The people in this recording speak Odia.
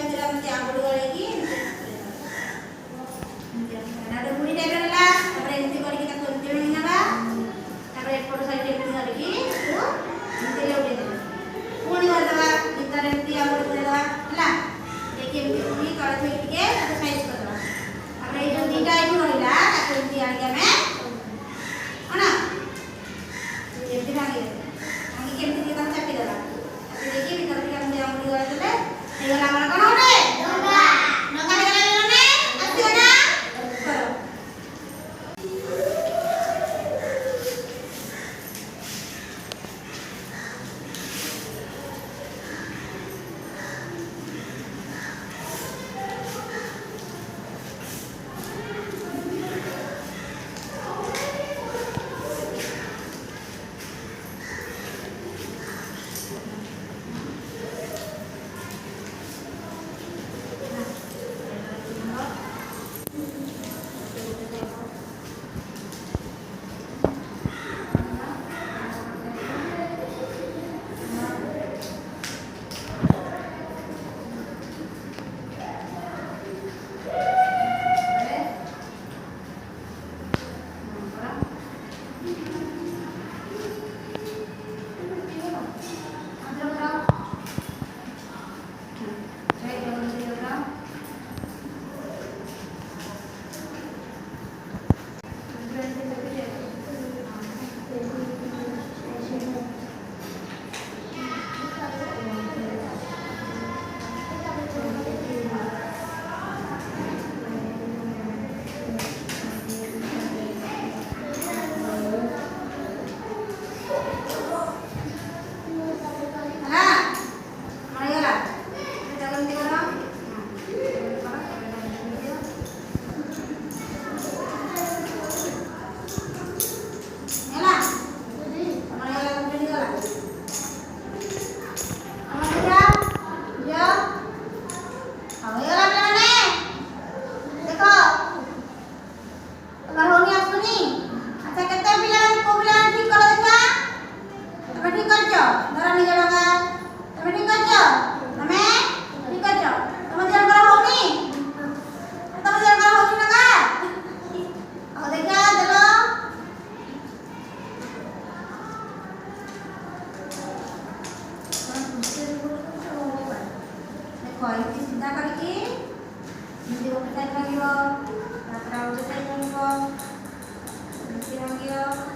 ଭିତରେ ଆମେ ଆଙ୍ଗୁଳି ଗଳେଇକି ଏମିତି ମୁଢ଼ି ଟାଇପ୍ର ହେଲା। ତାପରେ ଏମିତି କରିକି ତାକୁ ଏମିତି ଭାଙ୍ଗି ନେବା। ତାପରେ ଏପଟ ସାଇଡ୍ ଏମିତି ଧରିକି ଏମିତି ଲେଉଟେଇ ଦେବା। ପୁଣି ଧରିଦେବା ଭିତରେ ଏମିତି ଆଙ୍ଗୁଳି ପୁରେଇଦେବା ହେଲା। ଦେଇକି ଏମିତି ପୁଣି ତଳେ ଥୋଇକି ଟିକେ ତାକୁ ସାଇଜ୍ କରିଦେବା। ତାପରେ ଏଇ ଯେଉଁ ଦୁଇଟା ଏଇଠି ରହିଲା ତାକୁ ଏମିତି ଆଣିକି ଆମେ କ'ଣ ଏମିତି ଭାଙ୍ଗିଦେବା। ଭାଙ୍ଗିକି ଏମିତି ଟିକେ ତାକୁ ଚାପିଦେବା। ଚାପି ଦେଇକି ଭିତରେ ଟିକେ ଏମିତି ଆଙ୍ଗୁଳି ଗଳେଇ ଦେଲେ ହେଇଗଲା ଆମର କ'ଣ ଗୋଟେ ଡଙ୍ଗା। ଡଙ୍ଗା ହେଇଗଲା ମାନେ ଆସିବ ନା କର। ଏମିତି ସିଧା କରିକି ଏମିତି ଗୋଟେ ସାଇଡ୍ ଭାଙ୍ଗିବ। ତାପରେ ଆଉ ଗୋଟେ ସାଇଡ୍ ଭାଙ୍ଗିବ। ଏମିତି ଭାଙ୍ଗିବ।